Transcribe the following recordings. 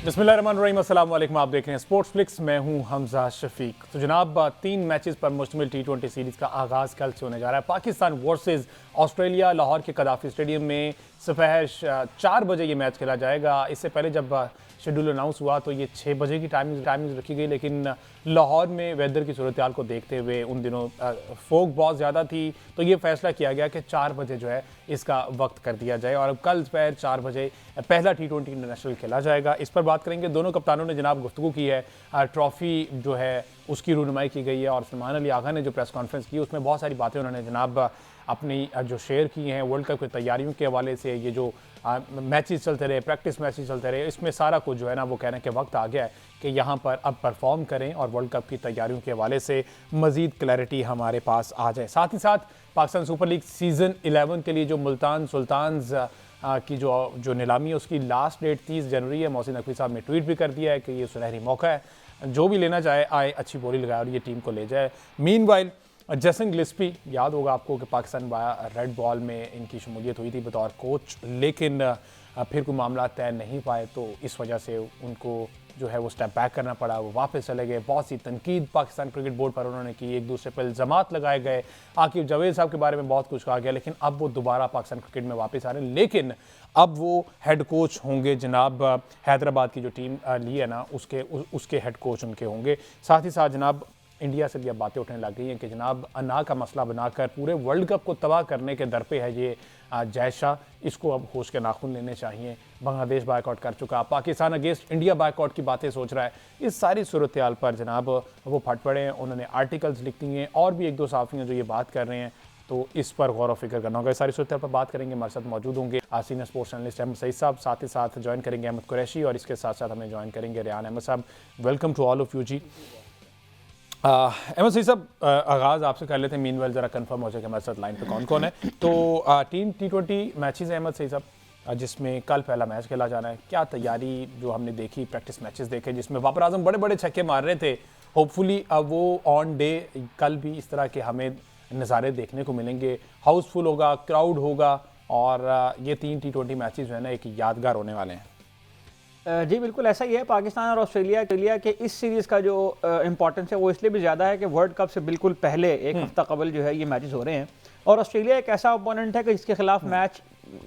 बिस्मिल्लाहिर्रहमानिर्रहीम, अस्सलाम वालेकुम। आप देख रहे हैं स्पोर्ट्स फ्लिक्स, मैं हूं हमजा शफीक। तो जनाब 3 मैचेस पर मुश्तमिल T20 सीरीज़ का आगाज़ कल से होने जा रहा है। पाकिस्तान वर्सेस ऑस्ट्रेलिया, लाहौर के कदाफी स्टेडियम में सुबह 4 बजे ये मैच खेला जाएगा। इससे पहले जब शेड्यूल अनाउंस हुआ तो ये 6 बजे की टाइमिंग रखी गई, लेकिन लाहौर में वेदर की सूरत हाल को देखते हुए उन दिनों फोग बहुत ज़्यादा थी, तो ये फैसला किया गया कि 4 बजे जो है इसका वक्त कर दिया जाए और अब कल दोपहर 4 बजे पहला T20 इंटरनेशनल खेला जाएगा। इस पर बात करेंगे। दोनों कप्तानों ने जनाब गुफ्तगू की है, ट्रॉफ़ी जो है उसकी रूनुमाई की गई है और सलमान अली आगा ने जो प्रेस कॉन्फ्रेंस की उसमें बहुत सारी बातें उन्होंने जनाब अपनी जो शेयर की हैं वर्ल्ड कप की तैयारियों के हवाले से। ये जो मैचेस चलते रहे, प्रैक्टिस मैचेस चलते रहे, इसमें सारा कुछ जो है ना वो कहने के वक्त आ गया है कि यहाँ पर अब परफॉर्म करें और वर्ल्ड कप की तैयारियों के हवाले से मज़ीद क्लैरिटी हमारे पास आ जाए। साथ ही साथ पाकिस्तान सुपर लीग सीज़न 11 के लिए जो मुल्तान सुल्तान्स की जो नीलामी है उसकी लास्ट डेट 30 जनवरी है। मोहसिन नकवी साहब ने ट्वीट भी कर दिया है कि ये सुनहरी मौका है, जो भी लेना चाहे आए, अच्छी बोली लगाए और ये टीम को ले जाए। मीनवाइल जेसन गिल्स्पी, याद होगा आपको कि पाकिस्तान रेड बॉल में इनकी शमूलियत हुई थी बतौर कोच, लेकिन फिर कोई मामला तय नहीं पाए तो इस वजह से उनको जो है वो स्टेप बैक करना पड़ा, वो वापस चले गए। बहुत सी तनकीद पाकिस्तान क्रिकेट बोर्ड पर उन्होंने की, एक दूसरे पर इल्ज़ामात लगाए गए, आकिब जावेद साहब के बारे में बहुत कुछ कहा गया, लेकिन अब वो दोबारा पाकिस्तान क्रिकेट में वापस आ रहे हैं। लेकिन अब वो हेड कोच होंगे जनाब, हैदराबाद की जो टीम ली है ना उसके हेड कोच उनके होंगे। साथ ही साथ जनाब इंडिया से भी अब बातें उठने लग गई हैं कि जनाब अना का मसला बनाकर पूरे वर्ल्ड कप को तबाह करने के दर पे है ये जैशा, इसको अब होश के नाखून लेने चाहिए। बांग्लादेश बायकॉट कर चुका, पाकिस्तान अगेंस्ट इंडिया बायकॉट की बातें सोच रहा है। इस सारी सूरत हाल पर जनाब वो फट पड़े हैं, उन्होंने आर्टिकल्स लिख दिए हैं और भी एक दो साफ़ी हैं जो ये बात कर रहे हैं, तो इस पर गौर व फिक्र करना होगा। इस सारी सूरत पर बात करेंगे। हमारे साथ मौजूद होंगे senior sports journalist Ahmed Saeed साहब, साथ ही साथ ज्वाइन करेंगे अहमद कुरैशी और इसके साथ साथ हमें ज्वाइन करेंगे Rehan Ahmad sahab. Welcome to all of you ji. Ahmad Saeed sahab, आगाज़ आपसे कर लेते हैं, मीनवेल ज़रा कंफर्म हो जाए कि हमारे साथ लाइन पे कौन कौन है। तो टीम T20 मैचेस हैं अहमद सईद साहब, जिसमें कल पहला मैच खेला जाना है। क्या तैयारी जो हमने देखी, प्रैक्टिस मैचेस देखे जिसमें बाबर आजम बड़े बड़े छक्के मार रहे थे, होपफुली अब वो ऑन डे कल भी इस तरह के हमें नज़ारे देखने को मिलेंगे, हाउसफुल होगा, क्राउड होगा और ये 3 T20 मैचेस जो है ना एक यादगार होने वाले हैं। जी बिल्कुल ऐसा ही है। पाकिस्तान और ऑस्ट्रेलिया के इस सीरीज़ का जो इम्पोर्टेंस है वो इसलिए भी ज़्यादा है कि वर्ल्ड कप से बिल्कुल पहले एक हफ्ता कबल जो है ये मैचेस हो रहे हैं और ऑस्ट्रेलिया एक ऐसा ओपोनेंट है कि जिसके खिलाफ मैच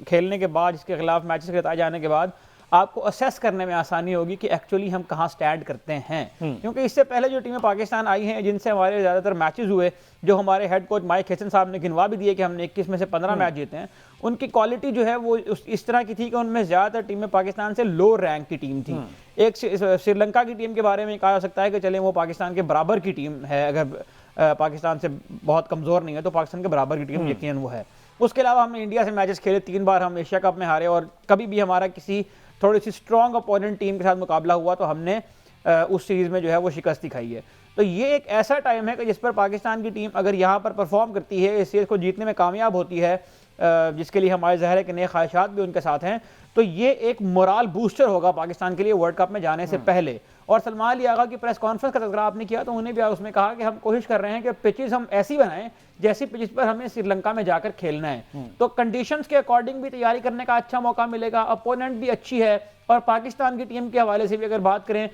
खेलने के बाद, जिसके खिलाफ मैचेस खेलाए जाने के बाद आपको असेस करने में आसानी होगी कि एक्चुअली हम कहाँ स्टैंड करते हैं। क्योंकि इससे पहले जो टीमें पाकिस्तान आई हैं जिनसे हमारे ज़्यादातर मैचेस हुए, जो हमारे हेड कोच माइक हेसन साहब ने गिनवा भी दिए कि हमने 21 में से 15 मैच जीते हैं, उनकी क्वालिटी जो है वो इस तरह की थी कि उनमें ज़्यादातर टीमें पाकिस्तान से लो रैंक की टीम थी। एक श्रीलंका की टीम के बारे में कहा जा सकता है कि चले वो पाकिस्तान के बराबर की टीम है, अगर पाकिस्तान से बहुत कमज़ोर नहीं है तो पाकिस्तान के बराबर की टीम यकीनन वो है। उसके अलावा हमने इंडिया से मैचेस खेले, 3 बार हम एशिया कप में हारे और कभी भी हमारा किसी थोड़ी सी स्ट्रॉन्ग अपोनेंट टीम के साथ मुकाबला हुआ तो हमने उस सीरीज़ में जो है वो शिकस्त दिखाई है। तो ये एक ऐसा टाइम है कि जिस पर पाकिस्तान की टीम अगर यहाँ पर परफॉर्म करती है, इस सीरीज़ को जीतने में कामयाब होती है, जिसके लिए हमारे ज़ाहिर है कि नए ख्वाहिशात भी उनके साथ हैं, तो ये एक मोरल बूस्टर होगा पाकिस्तान के लिए वर्ल्ड कप में जाने से पहले। और सलमान अली आगा की प्रेस कॉन्फ्रेंस का तज़किरा आपने किया तो उन्हें भी उसमें कहा कि हम कोशिश कर रहे हैं कि पिचेस हम ऐसी बनाएं जैसी पिचेस पर हमें श्रीलंका में जाकर खेलना है, तो कंडीशंस के अकॉर्डिंग भी तैयारी करने का अच्छा मौका मिलेगा, अपोनेंट भी अच्छी है। और पाकिस्तान की टीम के हवाले से भी अगर बात करें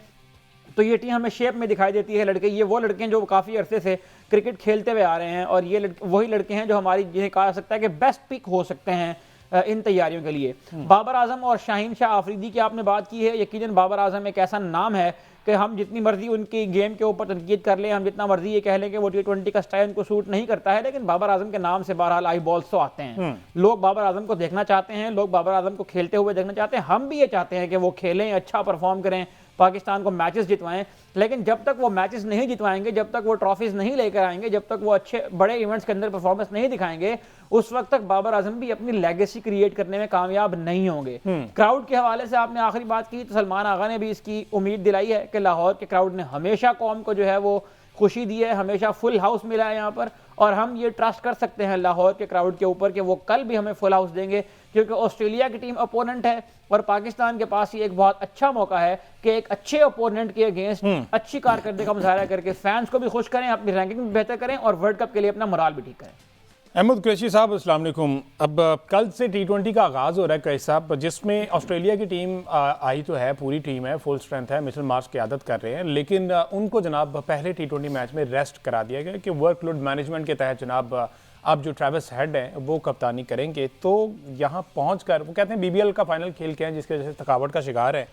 तो ये टीम हमें शेप में दिखाई देती है। लड़के, ये वो लड़के हैं जो काफ़ी अरसे से क्रिकेट खेलते हुए आ रहे हैं और ये वही लड़के हैं जो हमारी, जिन्हें कहा जा सकता है कि बेस्ट पिक हो सकते हैं इन तैयारियों के लिए। बाबर आजम और शाहीन शाह आफरीदी की आपने बात की है। यकीनन बाबर आजम एक ऐसा नाम है कि हम जितनी मर्जी उनकी गेम के ऊपर तनकीद कर लें, हम जितना मर्जी ये कह लें कि वो T20 का स्टाइल उनको सूट नहीं करता है, लेकिन बाबर आजम के नाम से बहरहाल आई बॉल्स तो आते हैं। लोग बाबर आजम को देखना चाहते हैं, लोग बाबर आजम को खेलते हुए देखना चाहते हैं। हम भी ये चाहते हैं कि वो खेलें, अच्छा परफॉर्म करें, पाकिस्तान को मैचेस जितवाएं, लेकिन जब तक वो मैचेस नहीं जितवाएंगे, जब तक वो ट्रॉफीज नहीं लेकर आएंगे, जब तक वो अच्छे बड़े इवेंट्स के अंदर परफॉर्मेंस नहीं दिखाएंगे, उस वक्त तक बाबर आजम भी अपनी लेगेसी क्रिएट करने में कामयाब नहीं होंगे। क्राउड के हवाले से आपने आखिरी बात की तो सलमान आगा ने भी इसकी उम्मीद दिलाई है कि लाहौर के क्राउड ने हमेशा कौम को जो है वो खुशी दी है, हमेशा फुल हाउस मिला है यहाँ पर, और हम ये ट्रस्ट कर सकते हैं लाहौर के क्राउड के ऊपर कि वो कल भी हमें फुल हाउस देंगे, क्योंकि ऑस्ट्रेलिया की टीम अपोनेंट है और पाकिस्तान के पास ये एक बहुत अच्छा मौका है कि एक अच्छे अपोनेंट के अगेंस्ट अच्छी कारकर्दगी का मुजाहरा करके फैंस को भी खुश करें, अपनी रैंकिंग भी बेहतर करें और वर्ल्ड कप के लिए अपना मोराल भी ठीक करें। अहमद कुरैशी साहब अस्सलाम वालेकुम। अब कल से T20 का आगाज़ हो रहा है कुरैशी साहब, जिसमें ऑस्ट्रेलिया की टीम आई तो है, पूरी टीम है, फुल स्ट्रेंथ है, मिचेल मार्श क़यादत कर रहे हैं, लेकिन उनको जनाब पहले T20 मैच में रेस्ट करा दिया गया कि वर्कलोड मैनेजमेंट के तहत जनाब अब जो ट्रेविस हेड हैं वो कप्तानी करेंगे। तो यहाँ पहुँच कर वो कहते हैं BBL का फाइनल खेल के हैं जिसकी वजह से थकावट का शिकार है,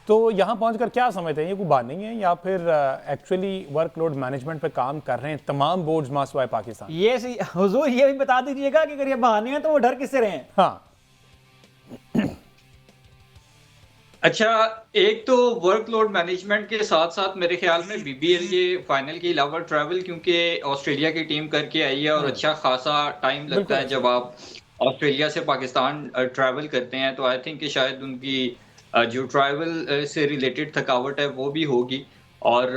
तो यहाँ पहुंचकर क्या समझते हैं, ये कोई बात नहीं है या फिर एक्चुअली वर्कलोड मैनेजमेंट पे काम कर रहे हैं तमाम बोर्ड्स मासवाए पाकिस्तान? हुजूर ये भी बता दीजिएगा कि अगर ये बहाने हैं तो वो डर किससे रहे हैं? हाँ। अच्छा, एक तो वर्कलोड मैनेजमेंट के साथ साथ मेरे ख्याल में BBL के फाइनल के अलावा ट्रैवल, क्योंकि ऑस्ट्रेलिया की टीम करके आई है और अच्छा खासा टाइम लगता है जब आप ऑस्ट्रेलिया से पाकिस्तान ट्रैवल करते हैं, तो आई थिंक कि शायद उनकी जो ट्रैवल से रिलेटेड थकावट है वो भी होगी। और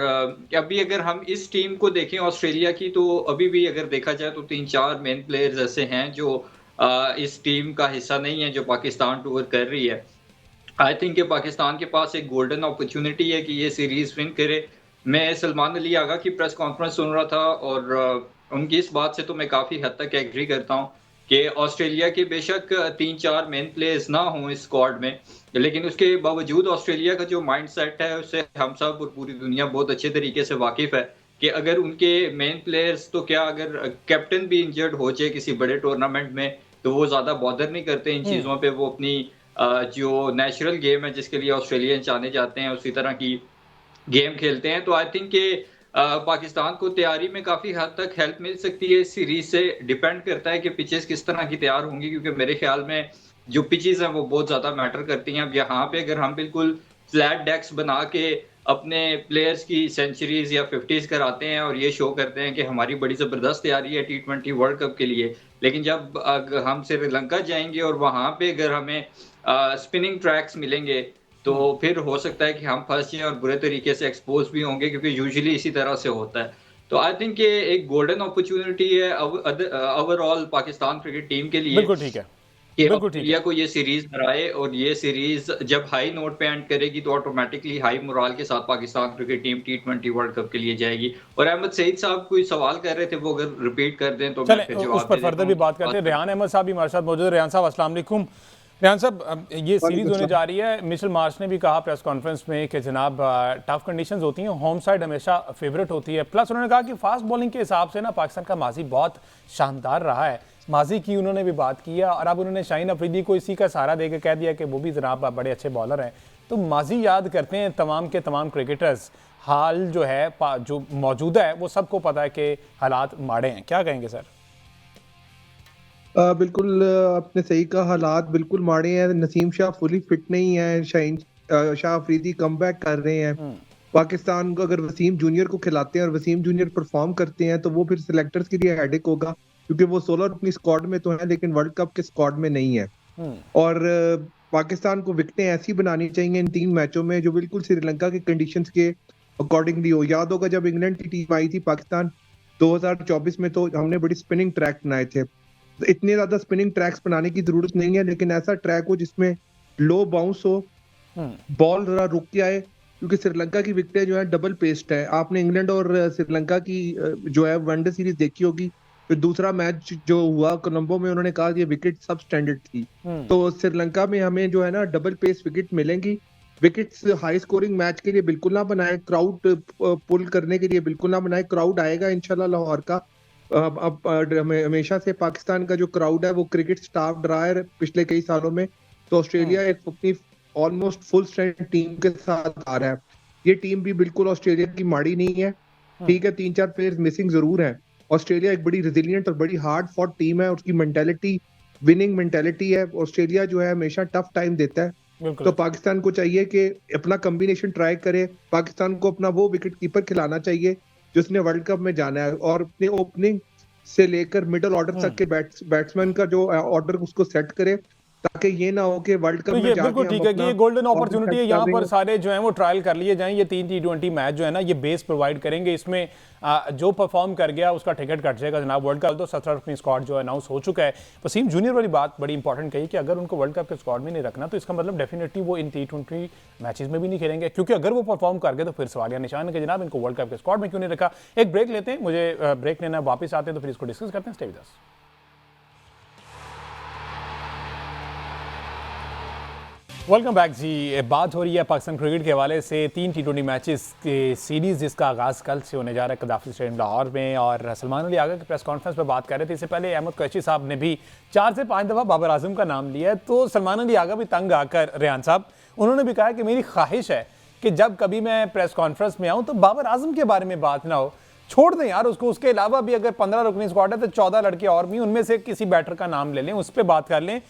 अभी अगर हम इस टीम को देखें ऑस्ट्रेलिया की, तो अभी भी अगर देखा जाए तो 3-4 मेन प्लेयर्स ऐसे हैं जो इस टीम का हिस्सा नहीं है जो पाकिस्तान टूर कर रही है। आई थिंक कि पाकिस्तान के पास एक गोल्डन अपॉर्चुनिटी है कि ये सीरीज विन करे। मैं सलमान अली आगा की प्रेस कॉन्फ्रेंस सुन रहा था और उनकी इस बात से तो मैं काफ़ी हद तक एग्री करता हूँ कि ऑस्ट्रेलिया के बेशक 3-4 मेन प्लेयर्स ना हों इस स्क्वाड में, लेकिन उसके बावजूद ऑस्ट्रेलिया का जो माइंडसेट है उससे हम सब और पूरी दुनिया बहुत अच्छे तरीके से वाकिफ है कि अगर उनके मेन प्लेयर्स तो क्या, अगर कैप्टन भी इंजर्ड हो जाए किसी बड़े टूर्नामेंट में तो वो ज़्यादा बॉदर नहीं करते इन चीज़ों पे। वो अपनी जो नेचुरल गेम है जिसके लिए ऑस्ट्रेलियन जाने जाते हैं उसी तरह की गेम खेलते हैं। तो आई थिंक कि पाकिस्तान को तैयारी में काफ़ी हद तक हेल्प मिल सकती है। इस सीरीज से डिपेंड करता है कि पिचेस किस तरह की तैयार होंगी, क्योंकि मेरे ख्याल में जो पिचेस हैं वो बहुत ज़्यादा मैटर करती हैं। अब यहाँ पे अगर हम बिल्कुल फ्लैट डेक्स बना के अपने प्लेयर्स की सेंचुरीज या 50s कराते हैं और ये शो करते हैं कि हमारी बड़ी ज़बरदस्त तैयारी है T20 वर्ल्ड कप के लिए, लेकिन जब हम श्रीलंका जाएंगे और वहाँ पे अगर हमें स्पिनिंग ट्रैक्स मिलेंगे तो फिर हो सकता है कि हम फंस जाएं और बुरे तरीके से एक्सपोज भी होंगे, क्योंकि यूजुअली इसी तरह से होता है। तो आई थिंक ये एक गोल्डन अपॉर्चुनिटी है ओवरऑल पाकिस्तान क्रिकेट टीम के लिए। बिल्कुल ठीक है, कि ऑस्ट्रेलिया को ये सीरीज हराए, और ये सीरीज जब हाई नोट पे एंड करेगी तो ऑटोमेटिकली हाई मोराल के साथ Pakistan cricket team T20 world cup के लिए जाएगी। और अहमद सईद साहब कोई सवाल कर रहे थे, वो अगर रिपीट कर दें तो मैं फिर जवाब उस पर फर्दर भी बात करते हैं। रेहान अहमद साहब भी हमारे साथ मौजूद है। रेहान साहब अस्सलाम वालेकुम। रेहान साहब, ये सीरीज होने जा रही है, मिचेल मार्श ने भी कहा प्रेस कॉन्फ्रेंस में कि जनाब टफ कंडीशंस होती हैं, होम साइड हमेशा फेवरेट होती है, प्लस उन्होंने कहा कि फास्ट बॉलिंग के हिसाब से ना पाकिस्तान का माजी बहुत शानदार रहा है। माजी की उन्होंने भी बात की है और अब उन्होंने शाहीन अफरीदी को इसी का सहारा देकर कह दिया कि वो भी जनाब बड़े अच्छे बॉलर हैं। तो माजी याद करते हैं तमाम के तमाम क्रिकेटर्स, हाल जो है जो मौजूदा है वो सबको पता है कि हालात माड़े हैं। क्या कहेंगे सर? बिल्कुल आपने सही कहा, हालात बिल्कुल माड़े हैं। नसीम शाह फुली फिट नहीं है, शाहीन शाह अफरीदी कमबैक कर रहे हैं। पाकिस्तान को अगर वसीम जूनियर को खिलाते हैं और वसीम जूनियर परफॉर्म करते हैं तो वो फिर सिलेक्टर्स के लिए हेडेक होगा, क्योंकि वो 16 अपनी स्क्वाड में तो है लेकिन वर्ल्ड कप के स्क्वाड में नहीं है। और पाकिस्तान को विकेटें ऐसी बनानी चाहिए इन 3 मैचों में जो बिल्कुल श्रीलंका के कंडीशंस के अकॉर्डिंगली हो। याद होगा जब इंग्लैंड की टीम आई थी पाकिस्तान 2024 में, तो हमने बड़ी स्पिनिंग ट्रैक बनाए थे। तो इतने ज्यादा स्पिनिंग ट्रैक्स बनाने की जरूरत नहीं है, लेकिन ऐसा ट्रैक हो जिसमें लो बाउंस हो, बॉल जरा रुक के आए, क्योंकि श्रीलंका की विकेटें जो है डबल पेस्ड है। आपने इंग्लैंड और श्रीलंका की जो है वनडे सीरीज देखी होगी, फिर दूसरा मैच जो हुआ कोलंबो में, उन्होंने कहा कि विकेट सब स्टैंडर्ड थी। तो श्रीलंका में हमें जो है ना डबल पेस विकेट मिलेंगी। विकेट्स हाई स्कोरिंग मैच के लिए बिल्कुल ना बनाए, क्राउड पुल करने के लिए बिल्कुल ना बनाए। क्राउड आएगा इंशाल्लाह लाहौर का। अब हमेशा से पाकिस्तान का जो क्राउड है वो क्रिकेट स्टाफ रहा है पिछले कई सालों में। तो ऑस्ट्रेलिया एक अपनी ऑलमोस्ट फुल स्ट्रेंथ टीम के साथ आ रहा है। ये टीम भी बिल्कुल ऑस्ट्रेलिया की माड़ी नहीं है, ठीक है, 3-4 प्लेयर्स मिसिंग जरूर हैं। ऑस्ट्रेलिया एक बड़ी रेजिलियंट और बड़ी हार्ड फॉट टीम है, उसकी मेंटालिटी विनिंग मेंटालिटी है। ऑस्ट्रेलिया जो है हमेशा टफ टाइम देता है, तो पाकिस्तान को चाहिए कि अपना कॉम्बिनेशन ट्राई करे। पाकिस्तान को अपना वो विकेट कीपर खिलाना चाहिए जिसने वर्ल्ड कप में जाना है, और अपने ओपनिंग से लेकर मिडिल ऑर्डर तक के बैट्समैन का जो ऑर्डर उसको सेट करे, ताकि ये ना हो कि वर्ल्ड कप में जाके बिल्कुल ठीक है कि ये गोल्डन अपॉर्चुनिटी है, यहाँ पर सारे जो है वो ट्रायल कर लिए जाएं। ये 3 T20 मैच जो है ना ये बेस प्रोवाइड करेंगे, इसमें जो परफॉर्म कर गया उसका टिकट कट जाएगा जनाब वर्ल्ड कप। तो 17 अपनी स्क्वाड जो अनाउंस हो चुका है। वसीम जूनियर वाली बात बड़ी इंपॉर्टेंट कही कि अगर उनको वर्ल्ड कप के स्क्वाड में नहीं रखना तो इसका मतलब डेफिनेटली वो इन T20 मैचेस में भी नहीं खेलेंगे, क्योंकि अगर वो परफॉर्म कर गए तो फिर सवालिया निशान है कि जनाब इनको वर्ल्ड कप के स्क्वाड में क्यों नहीं रखा। एक ब्रेक लेते हैं, मुझे ब्रेक लेना, वापस आते हैं तो फिर इसको डिस्कस करते हैं। Stay with us. Welcome back ji. बात हो रही है पाकिस्तान क्रिकेट के हवाले से 3 T20 मैचेस के सीरीज़ जिसका आगाज़ कल से होने जा रहा है कदाफी स्टेडियम लाहौर में, और सलमान अली आगा की प्रेस कॉन्फ्रेंस पर बात कर रहे थे। इससे पहले अहमद कुरैशी साहब ने भी 4 से 5 दफ़ा बाबर आजम का नाम लिया है, तो सलमान अली आगा भी तंग आकर रेहान साहब उन्होंने भी कहा कि मेरी ख्वाहिश है कि जब कभी मैं प्रेस कॉन्फ्रेंस में आऊँ तो बाबर आजम के बारे में बात ना हो, छोड़ दें यार उसको, उसके अलावा भी अगर 15 रुकनी स्क्वाड है तो 14 लड़के और भी, उनमें से किसी बैटर का नाम ले लें, उस पर बात कर लें,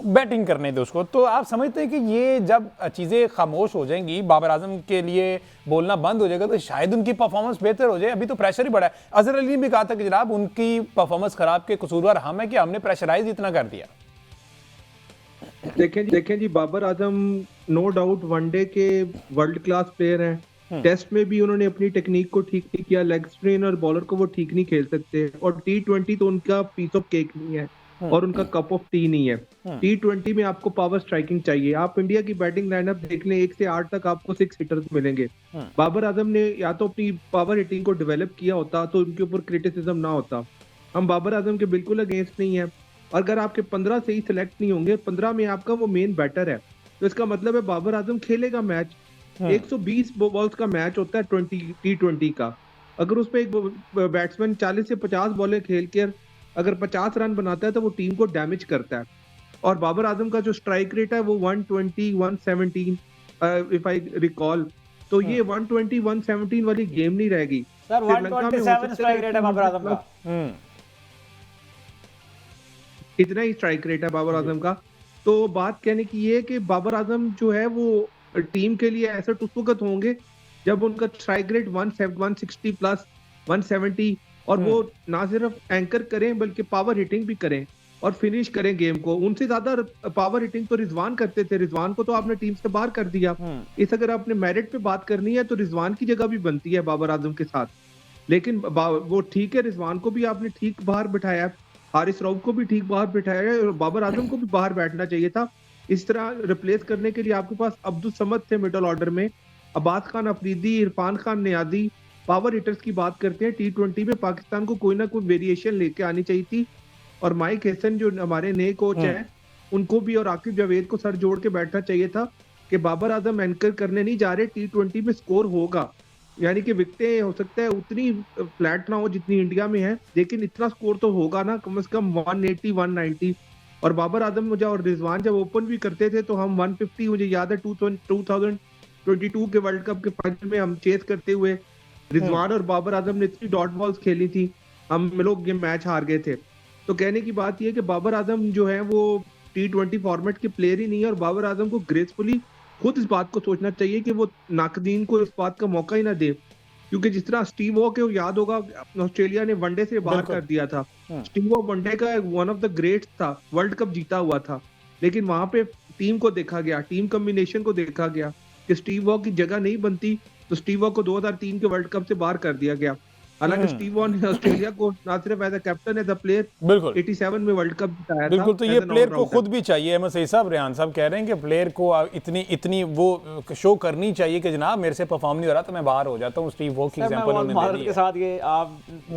बैटिंग करने दो उसको। तो आप समझते हैं कि ये जब चीज़ें खामोश हो जाएंगी, बाबर आजम के लिए बोलना बंद हो जाएगा, तो शायद उनकी परफॉर्मेंस बेहतर हो जाए? अभी तो प्रेशर ही बड़ा है। अजहर अली ने भी कहा था कि जनाब उनकी परफॉर्मेंस खराब के कसूरवार हम है कि हमने प्रेशराइज इतना कर दिया। देखें जी, Babar Azam no doubt one day के वर्ल्ड क्लास प्लेयर हैं। टेस्ट में भी उन्होंने अपनी टेक्निक को ठीक नहीं किया, लेग स्पिन और बॉलर को वो ठीक नहीं खेल सकते, और T20 तो उनका पीस ऑफ केक नहीं है और उनका कप ऑफ टी नहीं है। T20 में आपको पावर स्ट्राइकिंग चाहिए। आप इंडिया की बैटिंग लाइनअप देख लें, 1 से 8 तक आपको 6 हिटर्स मिलेंगे। बाबर आजम ने या तो अपनी पावर हिटिंग को डेवलप किया होता तो उनके ऊपर क्रिटिसिज्म ना होता। हम बाबर आजम के बिल्कुल अगेंस्ट नहीं है। अगर आपके 15 से ही सिलेक्ट नहीं होंगे, 15 में आपका वो मेन बैटर है, तो इसका मतलब है बाबर आजम खेलेगा मैच। 120 बॉल्स का मैच होता है T20 का। अगर उस पर एक बैट्समैन 40 से 50 बॉलें खेल कर अगर 50 रन बनाता है तो वो टीम को डैमेज करता है। और बाबर आजम का जो स्ट्राइक रेट है वो 120, 117 इफ आई रिकॉल, तो ये 120, 117 वाली गेम नहीं रहेगी। सर 127 स्ट्राइक रेट है बाबर आजम का। इतना ही स्ट्राइक रेट है बाबर आजम का। तो बात कहने की ये है कि बाबर आजम जो है वो टीम के लिए एसेट उस वक्त होंगे जब उनका स्ट्राइक रेट 160 प्लस 170, और वो ना सिर्फ एंकर करें बल्कि पावर हिटिंग भी करें और फिनिश करें गेम को। उनसे ज्यादा पावर हिटिंग तो रिजवान करते थे, रिजवान को तो आपने टीम से बाहर कर दिया। इस अगर आपने मेरिट पे बात करनी है तो रिजवान की जगह भी बनती है बाबर आजम के साथ, लेकिन वो ठीक है, रिजवान को भी आपने ठीक बाहर बिठाया, हारिस रऊफ को भी ठीक बाहर बिठाया है, और बाबर आजम को भी बाहर बैठना चाहिए था। इस तरह रिप्लेस करने के लिए आपके पास अब्दुल समद थे मिडल ऑर्डर में, अब्बास खान अफरीदी, इरफान खान नियाजी। पावर हिटर्स की बात करते हैं, T20 में पाकिस्तान को कोई ना कोई वेरिएशन लेके आनी चाहिए थी। और माइक हसन जो हमारे नए कोच हैं, उनको भी और आकिब जावेद को सर जोड़ के बैठना चाहिए था कि बाबर आजम एंकर करने नहीं जा रहे, T20 में स्कोर होगा, यानी कि विकेटें हो सकता है उतनी फ्लैट ना हो जितनी इंडिया में है, लेकिन इतना स्कोर तो होगा ना, कम से कम 180, 190। और बाबर आजम मुझे और रिजवान जब ओपन भी करते थे तो हम 150, मुझे याद है 2022 के वर्ल्ड कप के फाइनल में हम चेस करते हुए रिजवान और बाबर आजम ने इतनी डॉट बॉल्स खेली थी, हम लोग ये मैच हार गए थे। तो कहने की बात यह है कि बाबर आजम जो है वो T20 फॉर्मेट के प्लेयर ही नहीं है, और बाबर आजम को ग्रेसफुली खुद इस बात को सोचना चाहिए कि वो नाकदीन को इस बात का मौका ही ना दे, क्योंकि जिस तरह स्टीव वॉ के याद होगा ऑस्ट्रेलिया ने वनडे से बाहर कर दिया था। स्टीव वॉ वनडे का वन ऑफ द ग्रेट्स था, वर्ल्ड कप जीता हुआ था, लेकिन वहां पे टीम को देखा गया, टीम कॉम्बिनेशन को देखा गया कि स्टीव वॉ की जगह नहीं बनती, तो स्टीव वॉ को 2003 के वर्ल्ड कप से बाहर कर दिया गया। हालांकि स्टीव वॉ ने ऑस्ट्रेलिया को ना सिर्फ as a captain, as a player 87 में वर्ल्ड कप जिताया था। बिल्कुल, तो ये प्लेयर को खुद भी चाहिए। अहमद सईद साहब, रेहान साहब कह रहे हैं कि प्लेयर को इतनी वो शो करनी चाहिए कि जनाब मेरे से परफॉर्म नहीं हो रहा तो मैं बाहर हो जाता हूँ। स्टीव वॉ की एग्जांपल उन्होंने दे दी के साथ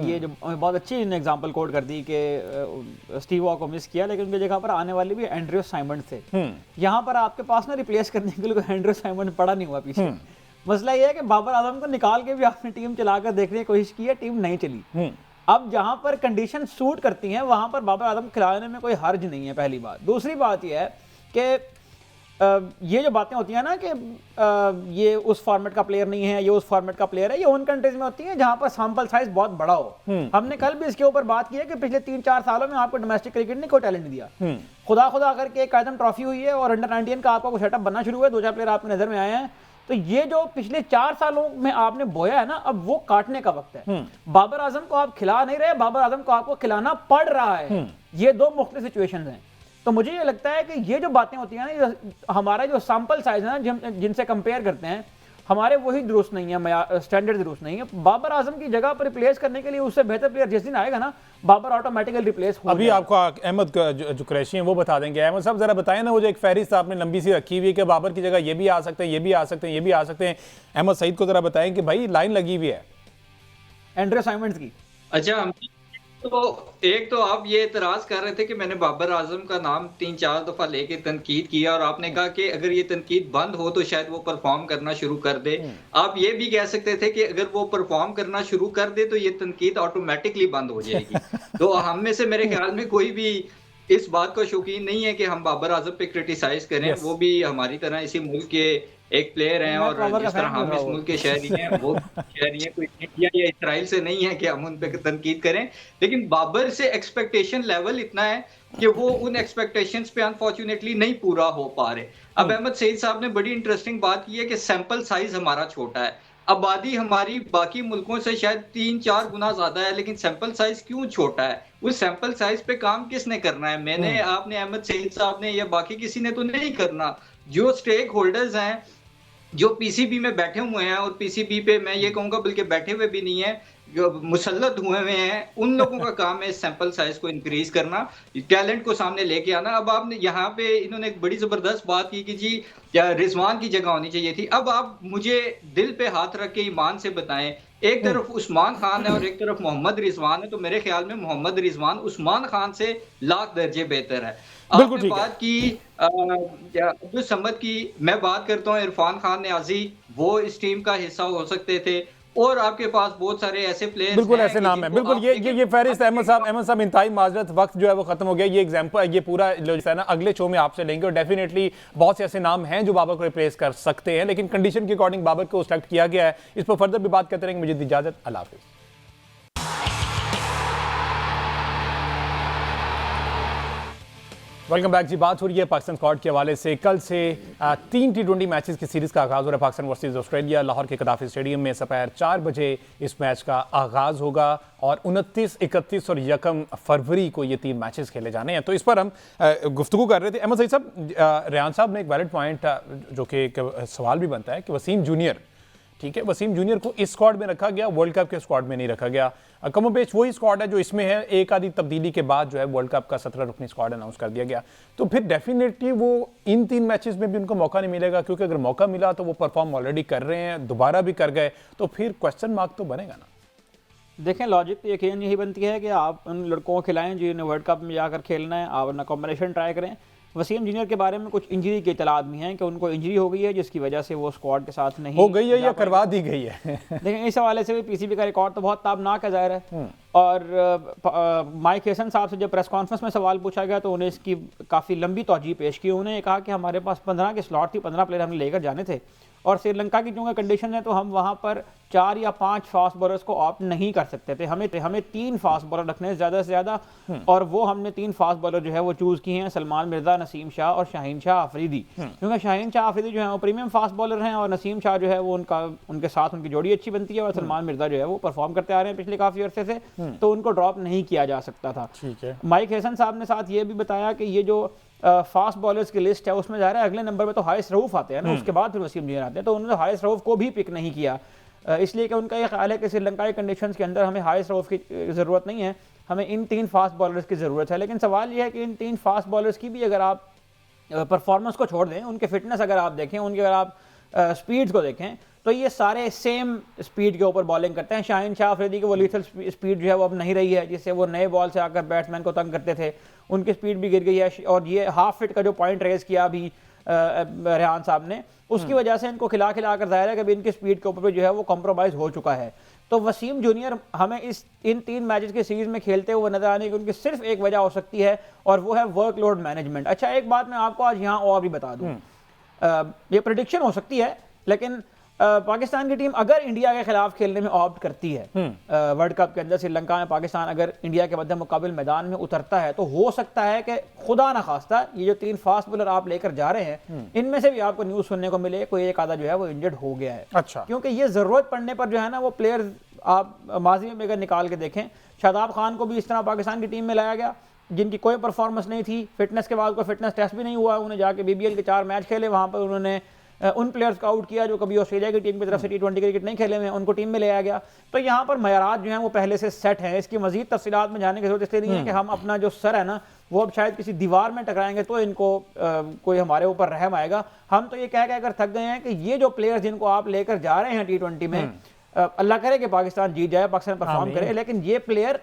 ये जो बहुत अच्छी एग्जांपल कोट कर दी कि स्टीव वॉ को मिस किया, लेकिन उनकी जगह पर आने वाले भी एंड्रयू साइमंड थे। यहाँ पर आपके पास ना रिप्लेस करने के लिए एंड्रयू साइमंड पड़ा नहीं हुआ पीछे। मसला ये है कि बाबर आजम को निकाल के भी आपने टीम चलाकर देखने की कोशिश की है, टीम नहीं चली। अब जहां पर कंडीशन सूट करती हैं वहां पर बाबर आजम खिलाने में कोई हर्ज नहीं है, पहली बात। दूसरी बात यह है कि ये जो बातें होती हैं ना कि ये उस फॉर्मेट का प्लेयर नहीं है, ये उस फॉर्मेट का प्लेयर है, ये उन कंट्रीज में होती है जहां पर सैंपल साइज बहुत बड़ा हो। हमने कल भी इसके ऊपर बात की है कि पिछले 3-4 सालों में आपको डोमेस्टिक क्रिकेट ने कोई टैलेंट दिया। खुदा करके एक कायदम ट्रॉफी हुई है और अंडर 19 का आपका कोई सेटअप बनना शुरू हुआ है, 2-4 प्लेयर आपकी नजर में आए हैं। तो ये जो पिछले 4 सालों में आपने बोया है ना, अब वो काटने का वक्त है। बाबर आजम को आप खिला नहीं रहे, बाबर आजम को आपको खिलाना पड़ रहा है। ये दो मुख्तलिफ सिचुएशंस हैं। तो मुझे ये लगता है कि ये जो बातें होती हैं ना, हमारा जो सैंपल साइज है ना जिनसे कंपेयर करते हैं, हमारे वही दुरुस्त नहीं है, स्टैंडर्ड दुरुस्त नहीं है। बाबर आजम की जगह पर रिप्लेस करने के लिए उससे बेहतर प्लेयर जिस दिन आएगा ना, बाबर ऑटोमेटिकली रिप्लेस हो अभी आपको अहमद जो कुरैशी हैं वो बता देंगे। अहमद साहब जरा बताएं ना, वो जो एक फहरिस्त आपने लंबी सी रखी हुई है कि बाबर की जगह ये भी आ सकते हैं, ये भी आ सकते हैं, ये भी आ सकते हैं। अहमद सईद को जरा बताएं कि भाई लाइन लगी हुई है एंड्रयू साइमंड्स की। अच्छा एक तो आप ये एतराज कर रहे थे कि मैंने बाबर आजम का नाम 3-4 दफा लेके तनकीद किया और आपने कहा कि अगर ये तनकीद बंद हो तो शायद वो परफॉर्म करना शुरू कर दे। आप ये भी कह सकते थे कि अगर वो परफॉर्म करना शुरू कर दे तो ये तनकीद ऑटोमेटिकली बंद हो जाएगी। तो हम में से मेरे ख्याल में कोई भी इस बात को शौकीन नहीं है कि हम बाबर आजम पे क्रिटिसाइज करें। Yes. वो भी हमारी तरह इसी मुल्क के एक प्लेयर हैं मैं और बाबर का जिस तरह फैन हम रहा इस हूँ। मुल्क के शहरी हैं वो शहरी हैं, कोई इंडिया या इसराइल से नहीं है कि हम उन पे तनकीद करें। लेकिन बाबर से एक्सपेक्टेशन लेवल इतना है कि वो उन एक्सपेक्टेशंस पे अनफॉर्चुनेटली नहीं पूरा हो पा रहे। अब अहमद सईद साहब ने बड़ी इंटरेस्टिंग बात की है कि सैंपल साइज हमारा छोटा है। आबादी हमारी बाकी मुल्कों से शायद 3-4 गुना ज्यादा है, लेकिन सैंपल साइज क्यों छोटा है? उस सैंपल साइज पे काम किसने करना है? मैंने, आपने, अहमद सईद साहब ने या बाकी किसी ने तो नहीं करना। जो स्टेक होल्डर्स हैं, जो पीसीबी में बैठे हुए हैं, और पीसीबी पे मैं ये कहूंगा बल्कि बैठे हुए भी नहीं है, जो मुसल्लत हुए हुए हैं, उन लोगों का काम है सैंपल साइज को इंक्रीज करना, टैलेंट को सामने लेके आना। अब आपने यहाँ पे इन्होंने एक बड़ी जबरदस्त बात की कि जी या रिजवान की जगह होनी चाहिए थी। अब आप मुझे दिल पे हाथ रख के ईमान से बताएं, एक तरफ उस्मान खान है और एक तरफ मोहम्मद रिजवान है, तो मेरे ख्याल में मोहम्मद रिजवान उस्मान खान से लाख दर्जे बेहतर है। बिल्कुल आपने ठीक है। बात की अब्दुल समद की, मैं बात करता हूँ इरफान खान नियाजी, वो इस टीम का हिस्सा हो सकते थे, और आपके पास बहुत सारे ऐसे प्लेयर्स बिल्कुल हैं ऐसे कि नाम है। जिनको बिल्कुल आप ये देखें- ये फहरिस्त अहमद साहब इंतहाई माजरत, वक्त जो है वो खत्म हो गया। ये एग्जाम्पल, ये पूरा जो है ना अगले शो में आपसे लेंगे, और डेफिनेटली बहुत से ऐसे नाम हैं जो बाबर को रिप्लेस कर सकते हैं, लेकिन कंडीशन के अकॉर्डिंग बाबर को सिलेक्ट किया गया है। इस पर फर्दर भी बात करते रहेंगे। मुझे इजाजत, अल्लाह हाफिज़। Welcome back ji. बात हो रही है पाकिस्तान स्क्वाड के हवाले से। कल से 3 T20 मैचेस की सीरीज का आगाज हो रहा है। पाकिस्तान वर्सेस ऑस्ट्रेलिया, लाहौर के कदाफी स्टेडियम में दोपहर 4 बजे इस मैच का आगाज होगा, और 29, 31 और 1 फरवरी को ये 3 मैचेस खेले जाने हैं। तो इस पर हम गुफ्तगू कर रहे थे। अहमद सईद साहब, रेहान साहब ने एक वैलिड पॉइंट जो कि एक सवाल भी बनता है कि वसीम जूनियर, ठीक है, वसीम जूनियर को इस स्क्वाड में रखा गया, वर्ल्ड कप के स्क्वाड में नहीं रखा गया। कमोबेश वही स्क्वाड है जो इसमें है, एक आधी तब्दीली के बाद जो है वर्ल्ड कप का 17 रुकनी स्क्वाड अनाउंस कर दिया गया। तो फिर डेफिनेटली वो इन 3 मैचेस में भी उनको मौका नहीं मिलेगा, क्योंकि अगर मौका मिला तो वो परफॉर्म ऑलरेडी कर रहे हैं, दोबारा भी कर गए, तो फिर क्वेश्चन मार्क तो बनेगा ना। देखें, लॉजिक तो यकीन यही बनती है कि आप उन लड़कों को खिलाएं जिन्हें वर्ल्ड कप में जाकर खेलना है, आप अपना कॉम्बिनेशन ट्राई करें। वसीम जूनियर के बारे में कुछ इंजरी की इतलात भी हैं कि उनको इंजरी हो गई है, जिसकी वजह से वो स्क्वाड के साथ नहीं हो गई है जा या पाए। करवा दी गई है? लेकिन इस हवाले से भी पीसीबी का रिकॉर्ड तो बहुत ताबनाक है, जाहिर है। और माइक हेसन साहब से जब प्रेस कॉन्फ्रेंस में सवाल पूछा गया तो उन्हें इसकी काफ़ी लंबी तौजीह पेश की। उन्होंने कहा कि हमारे पास 15 की स्लॉट थी, 15 प्लेयर हमने लेकर जाने थे, और श्रीलंका की चूंकि कंडीशन है तो हम वहाँ पर 4 या 5 फास्ट बॉलर्स को ऑप्ट नहीं कर सकते थे। हमें 3 फास्ट बॉलर रखने हैं ज़्यादा से ज़्यादा, और वो हमने 3 फास्ट बॉलर जो है वो चूज़ किए हैं, सलमान मिर्जा, नसीम शाह और शाहीन शाह अफरीदी। क्योंकि शाहीन शाह अफरीदी जो है वो प्रीमियम फास्ट बॉलर हैं, और नसीम शाह जो है वो उनके साथ उनकी जोड़ी अच्छी बनती है, और सलमान मिर्जा जो है वो परफॉर्म करते आ रहे हैं पिछले काफ़ी अरसे से, तो उनको ड्रॉप नहीं किया जा सकता था। ठीक है। माइक हेसन साहब ने साथ ये भी बताया कि ये जो फास्ट बॉलर्स की लिस्ट है उसमें जा रहा है अगले नंबर पे तो हारिस रऊफ आते हैं ना, उसके बाद फिर वसीम जूनियर आते हैं, तो उन्होंने हारिस रऊफ को भी पिक नहीं किया, इसलिए कि उनका ये ख्याल है कि श्रीलंकाई कंडीशंस के अंदर हमें हारिस रऊफ की ज़रूरत नहीं है, हमें इन 3 फास्ट बॉलर्स की ज़रूरत है। लेकिन सवाल ये है कि इन 3 फास्ट बॉलर्स की भी अगर आप परफॉर्मेंस को छोड़ दें, उनके फिटनेस अगर आप देखें, उनके अगर आप स्पीड्स को देखें, तो ये सारे सेम स्पीड के ऊपर बॉलिंग करते हैं। शाहीन शाह अफरीदी की वो लीथल स्पीड जो है वो अब नहीं रही है, जिससे वो नए बॉल से आकर बैट्समैन को तंग करते थे, उनकी स्पीड भी गिर गई है। और ये हाफ फिट का जो पॉइंट रेज किया अभी रेहान साहब ने, उसकी वजह से इनको खिला कर जाहिर है कि अभी इनकी स्पीड के ऊपर भी जो है वो कॉम्प्रोमाइज़ हो चुका है। तो वसीम जूनियर हमें इन 3 मैचेस की सीरीज में खेलते हुए नजर आने की उनकी सिर्फ एक वजह हो सकती है, और वो है वर्कलोड मैनेजमेंट। अच्छा, एक बात मैं आपको आज यहाँ और भी बता दूँ, ये प्रेडिक्शन हो सकती है, लेकिन पाकिस्तान की टीम अगर इंडिया के खिलाफ खेलने में ऑप्ट करती है, वर्ल्ड कप के अंदर श्रीलंका में पाकिस्तान अगर इंडिया के मद्दे मुकाबिल मैदान में उतरता है, तो हो सकता है कि खुदा ना खास्ता ये जो 3 फास्ट बॉलर आप लेकर जा रहे हैं, इनमें से भी आपको न्यूज़ सुनने को मिले कोई एक आधा जो है वो इंजर्ड हो गया है। अच्छा। क्योंकि ये ज़रूरत पड़ने पर जो है ना वो प्लेयर आप माजी में अगर निकाल के देखें, शादाब खान को भी इस तरह पाकिस्तान की टीम में लाया गया, जिनकी कोई परफॉर्मेंस नहीं थी, फिटनेस के बाद कोई फिटनेस टेस्ट भी नहीं हुआ, उन्हें जाके BBL के 4 मैच खेले, वहाँ पर उन्होंने उन प्लेयर्स को आउट किया जो कभी ऑस्ट्रेलिया की टीम की तरफ से T20 क्रिकेट नहीं खेले हुए हैं, उनको टीम में ले आया गया। तो यहाँ पर मयारात जो हैं वो पहले से सेट हैं, इसकी मजीद तफसीलात में जाने की जरूरत इसलिए नहीं है कि हम अपना जो सर है ना वो अब शायद किसी दीवार में टकराएंगे तो इनको कोई हमारे ऊपर रहम आएगा। हम तो ये कह के अगर थक गए हैं कि ये जो प्लेयर्स जिनको आप लेकर जा रहे हैं T20 में, अल्लाह करे कि पाकिस्तान जीत जाए, पाकिस्तान परफॉर्म करे, लेकिन ये प्लेयर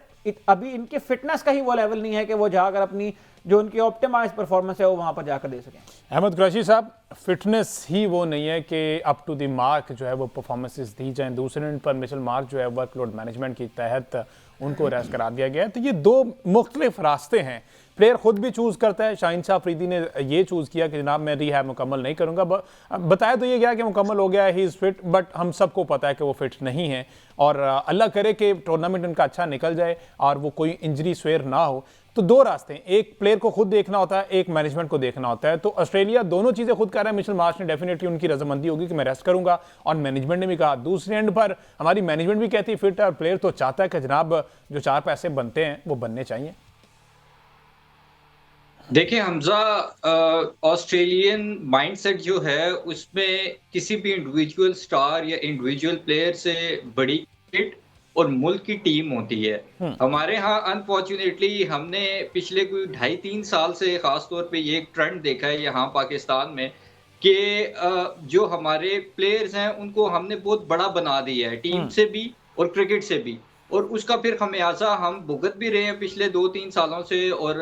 अभी इनके फिटनेस का ही वो लेवल नहीं है कि वो जाकर अपनी जो उनकी ऑप्टिमाइज परफॉर्मेंस है वो वहां पर जाकर दे सकें। अहमद कुरैशी साहब, फिटनेस ही वो नहीं है कि अप टू द मार्क जो है वो परफॉर्मेंसेस दी जाएं। दूसरे एंड पर मिचेल मार्क जो है वर्कलोड मैनेजमेंट के तहत उनको रेस्ट करा दिया गया है। तो ये दो मुख्तलिफ रास्ते हैं, प्लेयर खुद भी चूज़ करता है। शाहीन शाह अफरीदी ने ये चूज़ किया कि जनाब मैं रिहैब मुकम्मल नहीं करूँगा। बताया तो ये गया कि मुकम्मल हो गया है, ही इज़ फिट, बट हम सबको पता है कि वो फिट नहीं है। और अल्लाह करे कि टूर्नामेंट उनका अच्छा निकल जाए और वो कोई इंजरी स्वेयर ना हो। तो दो रास्ते हैं, एक प्लेयर को खुद देखना होता है, एक मैनेजमेंट को देखना होता है। तो ऑस्ट्रेलिया दोनों चीज़ें खुद कर रहा है। मिचेल मार्श ने डेफिनेटली उनकी रजामंदी होगी कि मैं रेस्ट करूंगा, और मैनेजमेंट ने भी कहा। दूसरे एंड पर हमारी मैनेजमेंट भी कहती है फिट है, और प्लेयर तो चाहता है कि जनाब जो 4 पैसे बनते हैं वो बनने चाहिए। देखिए हमजा, ऑस्ट्रेलियन माइंडसेट जो है उसमें किसी भी इंडिविजुअल स्टार या इंडिविजुअल प्लेयर से बड़ी क्रिकेट और मुल्क की टीम होती है। हमारे यहाँ अनफॉर्चुनेटली हमने पिछले कोई 2.5-3 साल से खास तौर पे ये एक ट्रेंड देखा है यहाँ पाकिस्तान में कि जो हमारे प्लेयर्स हैं उनको हमने बहुत बड़ा बना दिया है, टीम से भी और क्रिकेट से भी, और उसका फिर खमियाजा हम भुगत भी रहे हैं पिछले 2-3 सालों से, और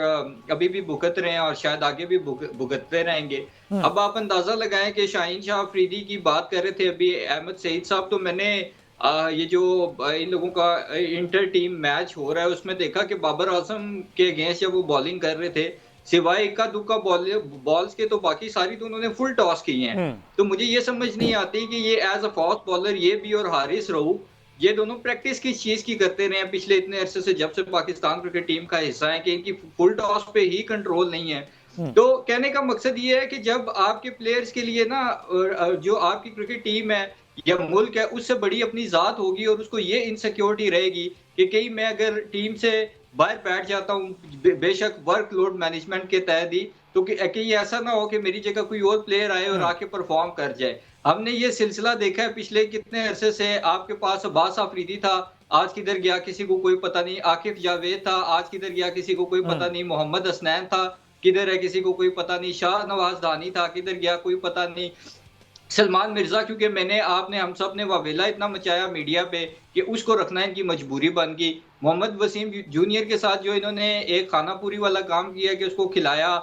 अभी भी भुगत रहे हैं और शायद आगे भी भुगतते रहेंगे। अब आप अंदाजा लगाएं कि शाहीन शाह अफरीदी की बात कर रहे थे अभी अहमद सईद साहब, तो मैंने ये जो इन लोगों का इंटर टीम मैच हो रहा है उसमें देखा कि बाबर आजम के अगेंस्ट जब वो बॉलिंग कर रहे थे, सिवाय इक्का दुक्का बॉल्स के तो बाकी सारी तो उन्होंने फुल टॉस की हैं। तो मुझे ये समझ नहीं आती कि ये एज अ फास्ट बॉलर ये भी और हारिस रऊफ ये दोनों प्रैक्टिस किस चीज की करते रहे हैं पिछले इतने अरसे से, जब से पाकिस्तान क्रिकेट टीम का हिस्सा है, कि इनकी फुल टॉस पे ही कंट्रोल नहीं है। तो कहने का मकसद ये है कि जब आपके प्लेयर्स के लिए ना जो आपकी क्रिकेट टीम है या मुल्क है उससे बड़ी अपनी जात होगी, और उसको ये इनसिक्योरिटी रहेगी कि कहीं मैं अगर टीम से बाहर बैठ जाता हूँ, बेशक वर्कलोड मैनेजमेंट के तहत ही, तो कहीं ऐसा ना हो कि मेरी जगह कोई और प्लेयर आए और आके परफॉर्म कर जाए। हमने ये सिलसिला देखा है पिछले कितने अरसे से। आपके पास अब्बास आफरीदी था, आज किधर गया किसी को कोई पता नहीं। आकिफ जावेद था, आज किधर गया किसी को कोई पता नहीं। मोहम्मद हसनैन था, किधर है किसी को कोई पता नहीं। शाह नवाज दानी था, किधर गया कोई पता नहीं। सलमान मिर्जा, क्योंकि हम सब ने वावेला इतना मचाया मीडिया पे कि उसको रखना इनकी मजबूरी बन गई। मोहम्मद वसीम जूनियर के साथ जो इन्होंने एक खानापुरी वाला काम किया कि उसको खिलाया,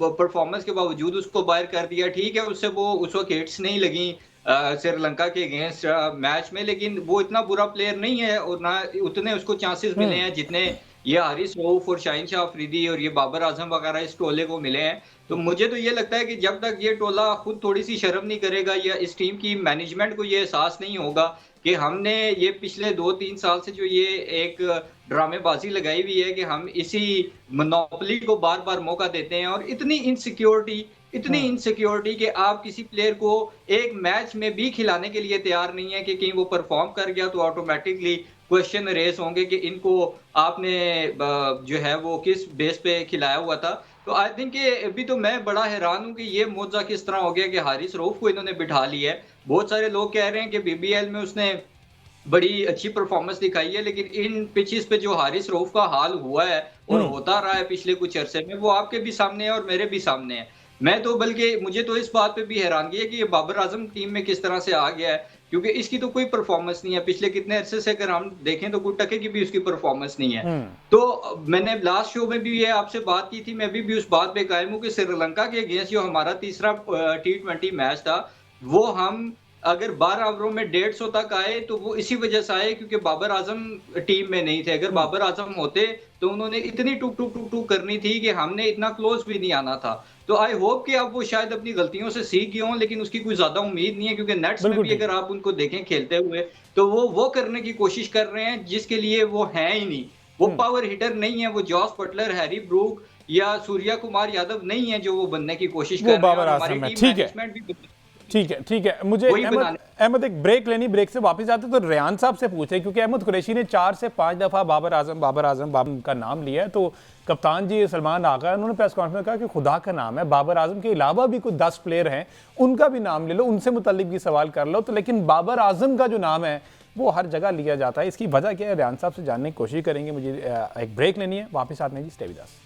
परफॉर्मेंस के बावजूद उसको बाहर कर दिया। ठीक है, उससे वो उस वक्त हिट्स नहीं लगी श्रीलंका के अगेंस्ट मैच में, लेकिन वो इतना बुरा प्लेयर नहीं है और ना उतने उसको चांसेस मिले हैं जितने ये हारिस रऊफ और शाहीन शाह अफरीदी और ये बाबर आजम वगैरह इस टोले को मिले हैं। तो मुझे तो ये लगता है कि जब तक ये टोला खुद थोड़ी सी शर्म नहीं करेगा या इस टीम की मैनेजमेंट को ये एहसास नहीं होगा कि हमने ये पिछले 2-3 साल से जो ये एक ड्रामेबाजी लगाई हुई है कि हम इसी मोनोपोली को बार बार मौका देते हैं, और इतनी इनसिक्योरिटी कि आप किसी प्लेयर को एक मैच में भी खिलाने के लिए तैयार नहीं है कि कहीं वो परफॉर्म कर गया तो ऑटोमेटिकली क्वेश्चन रेस होंगे कि इनको आपने जो है वो किस बेस पे खिलाया हुआ था। तो आई थिंक अभी तो मैं बड़ा हैरान हूँ कि ये मौजा किस तरह हो गया कि हारिस रऊफ को इन्होंने बिठा लिया है। बहुत सारे लोग कह रहे हैं कि बीबीएल में उसने बड़ी अच्छी परफॉर्मेंस दिखाई है, लेकिन इन पिचेस पे जो हारिस रऊफ का हाल हुआ है और होता रहा है पिछले कुछ अरसे में, वो आपके भी सामने है और मेरे भी सामने है। मैं तो बल्कि मुझे तो इस बात पे भी हैरानगी है कि ये बाबर आजम टीम में किस तरह से आ गया है, क्योंकि इसकी तो कोई परफॉर्मेंस नहीं है। पिछले कितने अरसे से अगर हम देखें तो कोई टके की भी उसकी परफॉर्मेंस नहीं है। तो मैंने लास्ट शो में भी ये आपसे बात की थी, मैं भी उस बात पे कायम हूँ कि श्रीलंका के अगेंस्ट जो हमारा तीसरा T20 मैच था, वो हम अगर 12 ओवरों में 150 तक आए तो वो इसी वजह से आए क्योंकि बाबर आजम टीम में नहीं थे। अगर बाबर आजम होते तो उन्होंने इतनी टूक करनी थी कि हमने इतना क्लोज भी नहीं आना था। तो आई होप कि अब वो शायद अपनी गलतियों से सीख गए हों, लेकिन उसकी कोई ज्यादा उम्मीद नहीं है क्योंकि नेट्स में भी अगर आप उनको देखें खेलते हुए तो वो करने की कोशिश कर रहे हैं जिसके लिए वो है ही नहीं। वो पावर हिटर नहीं है, वो जॉस बटलर, हैरी ब्रूक या सूर्या कुमार यादव नहीं है जो वो बनने की कोशिश कर रहे हैं। हमारी टीम मैनेजमेंट भी ठीक है। मुझे अहमद एक ब्रेक लेनी, ब्रेक से वापस आते तो रेहान साहब से पूछे, क्योंकि अहमद कुरैशी ने 4 से 5 दफा बाबर आजम का नाम लिया है। तो कप्तान जी सलमान आगा उन्होंने प्रेस कॉन्फ्रेंस में कहा कि खुदा का नाम है, बाबर आजम के अलावा भी कुछ 10 प्लेयर हैं, उनका भी नाम ले लो, उनसे मुताल्लिक भी सवाल कर लो। तो लेकिन बाबर आजम का जो नाम है वो हर जगह लिया जाता है, इसकी वजह क्या है रेहान साहब से जानने की कोशिश करेंगे। मुझे एक ब्रेक लेनी है, वापस आते हैं जी, स्टे विद अस।